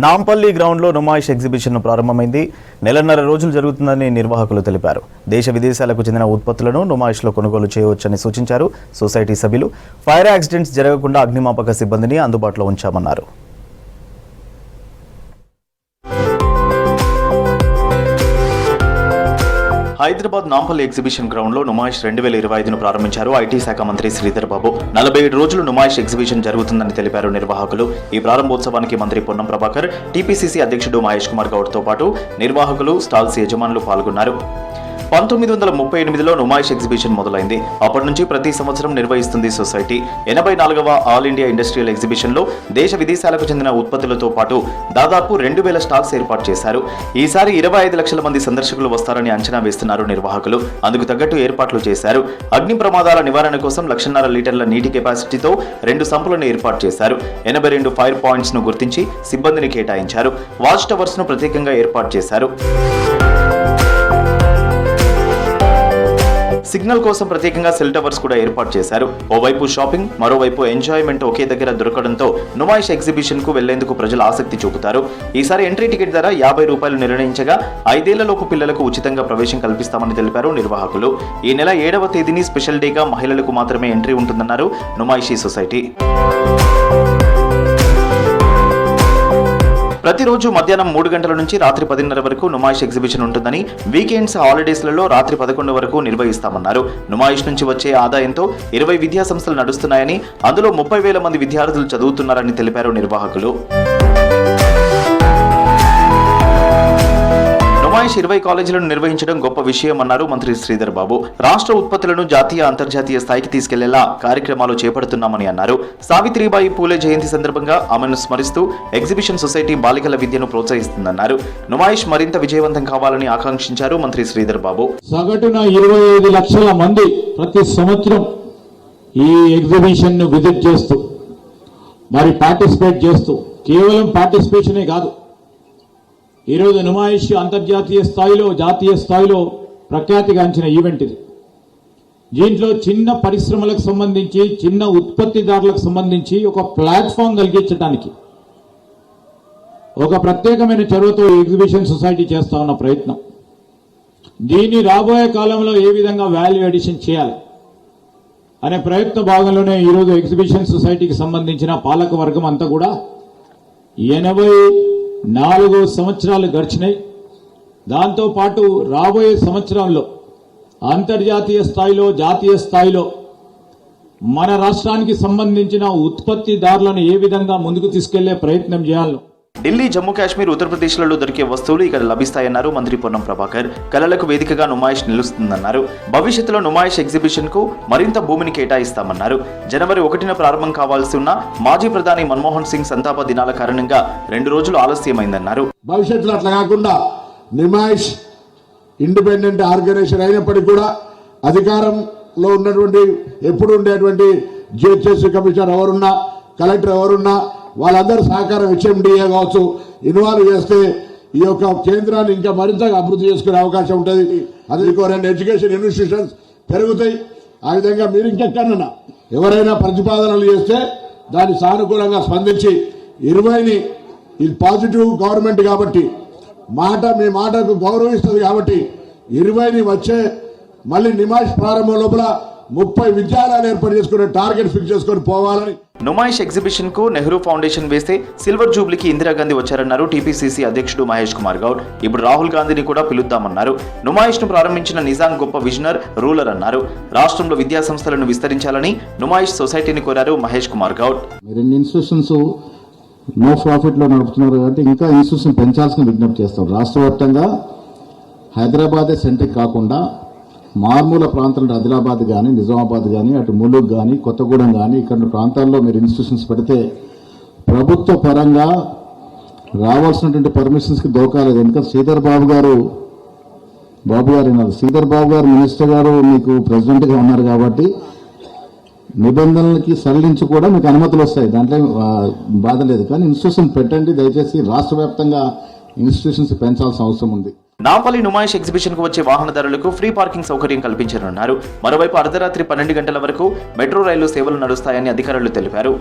నాంపల్లి గ్రౌండ్లో నుమాయిష్ ఎగ్జిబిషన్ ప్రారంభమైంది. నెలన్నర రోజులు జరుగుతుందని నిర్వాహకులు తెలిపారు. దేశ విదేశాలకు చెందిన ఉత్పత్తులను నుమాయిష్లో కొనుగోలు చేయవచ్చని సూచించారు. సొసైటీ సభ్యులు ఫైర్ యాక్సిడెంట్స్ జరగకుండా అగ్నిమాపక సిబ్బందిని అందుబాటులో ఉంచామన్నారు. హైదరాబాద్ నాంపల్లి ఎగ్జిబిషన్ గ్రౌండ్ లో నుమాయిష్ 2025ను ప్రారంభించారు ఐటీ శాఖ మంత్రి శ్రీధర్ బాబు. 47 రోజులు నుమాయిష్ ఎగ్జిబిషన్ జరుగుతుందని తెలిపారు నిర్వాహకులు. ఈ ప్రారంభోత్సవానికి మంత్రి పొన్నం ప్రభాకర్, టీపీసీసీ అధ్యక్షుడు మహేష్ కుమార్ గౌడ్ తో పాటు నిర్వాహకులు, స్టాల్స్ యజమానులు పాల్గొన్నారు. 1938లో నుమాయిష్ ఎగ్జిబిషన్ మొదలైంది. అప్పటి నుంచి ప్రతి సంవత్సరం నిర్వహిస్తుంది సొసైటీ. 84వ ఆల్ ఇండియా ఇండస్ట్రియల్ ఎగ్జిబిషన్ లో దేశ విదేశాలకు చెందిన ఉత్పత్తులతో పాటు దాదాపు 2000 స్టాల్స్ ఏర్పాటు చేశారు. ఈసారి 25 లక్షల మంది సందర్శకులు వస్తారని అంచనా వేస్తున్నారు నిర్వాహకులు. అందుకు తగ్గట్టు ఏర్పాట్లు చేశారు. అగ్ని ప్రమాదాల నివారణ కోసం 1.5 లీటర్ల నీటి కెపాసిటీతో 2 సంపులను ఏర్పాటు చేశారు. 82 ఫైర్ పాయింట్స్ ను గుర్తించి సిబ్బందిని కేటాయించారు. వాచ్ టవర్స్ ను ప్రత్యేకంగా ఏర్పాటు చేశారు. సిగ్నల్ కోసం ప్రత్యేకంగా సెల్ టవర్స్ కూడా ఏర్పాటు చేశారు. ఓవైపు షాపింగ్, మరోవైపు ఎంజాయ్మెంట్ ఒకే దగ్గర దొరకడంతో నుమాయిష్ ఎగ్జిబిషన్ కు వెళ్లేందుకు ప్రజలు ఆసక్తి చూపుతారు. ఈసారి ఎంట్రీ టికెట్ ధర 50 రూపాయలు నిర్ణయించగా 5 ఏళ్లలోపు పిల్లలకు ఉచితంగా ప్రవేశం కల్పిస్తామని తెలిపారు నిర్వాహకులు. ఈ నెల 7వ తేదీని స్పెషల్ డేగా మహిళలకు మాత్రమే ఎంట్రీ ఉంటుందన్నారు నుమాయిషీ సొసైటీ. ప్రతిరోజు మధ్యాహ్నం 3 గంటల నుంచి రాత్రి 10:30 వరకు నుమాయిష్ ఎగ్జిబిషన్ ఉంటుందని, వీకెండ్స్, హాలిడేస్లలో రాత్రి 11 వరకు నిర్వహిస్తామన్నారు. నుమాయిష్ నుంచి వచ్చే ఆదాయంతో 20 విద్యా సంస్థలు నడుస్తున్నాయని, అందులో 30,000 మంది విద్యార్థులు చదువుతున్నారని తెలిపారు నిర్వాహకులు. నుమాయిష్ 20 కాలేజీలను నిర్వహించడం గొప్ప విషయమన్నారు మంత్రి శ్రీధర్ బాబు. రాష్ట్ర ఉత్పత్తులను జాతీయ, అంతర్జాతీయ స్థాయికి తీసుకెళ్లేలా కార్యక్రమాలు చేపడుతున్నామని అన్నారు. సావిత్రిబాయి పూలే జయంతి సందర్భంగా ఆమెను స్మరిస్తూ ఎగ్జిబిషన్ సొసైటీ బాలికల విద్యను ప్రోత్సహిస్తుందన్నారు. నుమాయిష్ మరింత విజయవంతం కావాలని ఆకాంక్షించారు మంత్రి శ్రీధర్ బాబు. సగటున 25 లక్షల మంది ప్రతి సంవత్సరం ఈ ఎగ్జిబిషన్ ను విజిట్ చేస్తూ మరి పార్టిసిపేట్ చేస్తూ, కేవలం పార్టిసిపేషనే కాదు, ఈరోజు నుమాయిష్ అంతర్జాతీయ స్థాయిలో, జాతీయ స్థాయిలో ప్రఖ్యాతిగాంచిన ఈవెంట్ ఇది. దీంట్లో చిన్న పరిశ్రమలకు సంబంధించి, చిన్న ఉత్పత్తిదారులకు సంబంధించి ఒక ప్లాట్ఫామ్ కలిగించడానికి ఒక ప్రత్యేకమైన చొరవతో ఎగ్జిబిషన్ సొసైటీ చేస్తా ఉన్న ప్రయత్నం. దీన్ని రాబోయే కాలంలో ఏ విధంగా వాల్యూ అడిషన్ చేయాలి అనే ప్రయత్న భాగంలోనే ఈరోజు ఎగ్జిబిషన్ సొసైటీకి సంబంధించిన పాలక వర్గం అంతా కూడా 84 సంవత్సరాలు గడిచినాయి. దాంతోపాటు రాబోయే సంవత్సరంలో అంతర్జాతీయ స్థాయిలో, జాతీయ స్థాయిలో మన రాష్ట్రానికి సంబంధించిన ఉత్పత్తిదారులను ఏ విధంగా ముందుకు తీసుకెళ్లే ప్రయత్నం చేయాలి. ఢిల్లీ, జమ్మూ కాశ్మీర్, ఉత్తరప్రదేశ్లలో దొరికే వస్తువులు ఇక్కడ లభిస్తాయన్నారు మంత్రి పొన్నం ప్రభాకర్. కళలకు వేదికగా నుమాయిష్ నిలుస్తుందన్నారు. భవిష్యత్తులో నుమాయిష్ ఎగ్జిబిషన్ కు మరింత భూమిని కేటాయిస్తామన్నారు. జనవరి 1న ప్రారంభం కావాల్సి ఉన్న మాజీ ప్రధాని మన్మోహన్ సింగ్ సంతాప దినాల కారణంగా 2 రోజులు ఆలస్యమైందన్నారు. భవిష్యత్తులో అట్లా కాకుండా నుమాయిష్ ఇండిపెండెంట్ ఆర్గనైజేషన్ అయినప్పటికీ కూడా అధికారంలో ఉన్నటువంటి, ఎప్పుడు ఉండేటువంటి జిహెచ్ఎస్ కమిషనర్ ఎవరున్నా, కలెక్టర్ ఎవరున్నా వాళ్ళందరూ సహకారం హెచ్ఎండిఏ కావచ్చు ఇన్వాల్వ్ చేస్తే ఈ యొక్క కేంద్రాన్ని ఇంకా మరింతగా అభివృద్ధి చేసుకునే అవకాశం ఉంటుంది. అది 2 ఎడ్యుకేషన్ ఇన్స్టిట్యూషన్స్ పెరుగుతాయి. ఆ విధంగా మీరు ఇంకెక్కడన్నా ఎవరైనా ప్రతిపాదనలు చేస్తే దాన్ని సానుకూలంగా స్పందించి 20ని, ఇది పాజిటివ్ గవర్నమెంట్ కాబట్టి మీ మాటకు గౌరవిస్తుంది కాబట్టి 20ని వచ్చే మళ్ళీ నుమాయిష్ ప్రారంభం లోపల 30 విద్యాలయాలు ఏర్పాటు చేసుకునే టార్గెట్ ఫిక్స్ చేసుకొని పోవాలని. నుమాయిష్ ఎగ్జిబిషన్ కు నెహ్రూ ఫౌండేషన్ వేస్తే సిల్వర్ జూబ్లీకి ఇందిరాగాంధీ వచ్చారన్నారు టీపీసీసీ అధ్యక్షుడు మహేష్ కుమార్ గౌడ్. ఇప్పుడు రాహుల్ గాంధీని కూడా పిలుద్దామన్నారు. నుమాయిష్ ను ప్రారంభించిన నిజాం గొప్ప విజనర్, రూలర్ అన్నారు. రాష్ట్రంలో విద్యా సంస్థలను విస్తరించాలని నుమాయిష్ సొసైటీని కోరారు Mahesh Kumar Goud. Institutions no profit లో నడుపుతున్నారు కాబట్టి ఇంకా ఇన్స్టిట్యూషన్ పెంచాల్సిన విజ్ఞప్తి చేస్తాం. రాష్ట్ర వ్యాప్తంగా హైదరాబాదే సెంట్రిక్ కాకుండా మారుమూల ప్రాంతాలు ఆదిలాబాద్ కానీ, నిజామాబాద్ కానీ, అటు ములుగు కానీ, కొత్తగూడెం కానీ, ఇక్కడ ప్రాంతాల్లో మీరు ఇన్స్టిట్యూషన్స్ పెడితే ప్రభుత్వ పరంగా రావాల్సినటువంటి పర్మిషన్స్కి దోకాలేదు. ఎందుకంటే శ్రీధర్ బాబు గారు మినిస్టర్ గారు మీకు ప్రెసిడెంట్గా ఉన్నారు కాబట్టి నిబంధనలకి సడలించి కూడా మీకు అనుమతులు వస్తాయి, దాంట్లో బాధ లేదు. కానీ ఇన్స్టిట్యూషన్ పెట్టండి దయచేసి. రాష్ట్ర వ్యాప్తంగా ఇన్స్టిట్యూషన్స్ పెంచాల్సిన అవసరం ఉంది. నాంపల్లి నుమాయిష్ ఎగ్జిబిషన్ కు వచ్చే వాహనదారులకు ఫ్రీ పార్కింగ్ సౌకర్యం కల్పించనున్నారు. మరోవైపు అర్ధరాత్రి 12 గంటల వరకు మెట్రో రైలు సేవలు నడుస్తాయని అధికారులు తెలిపారు.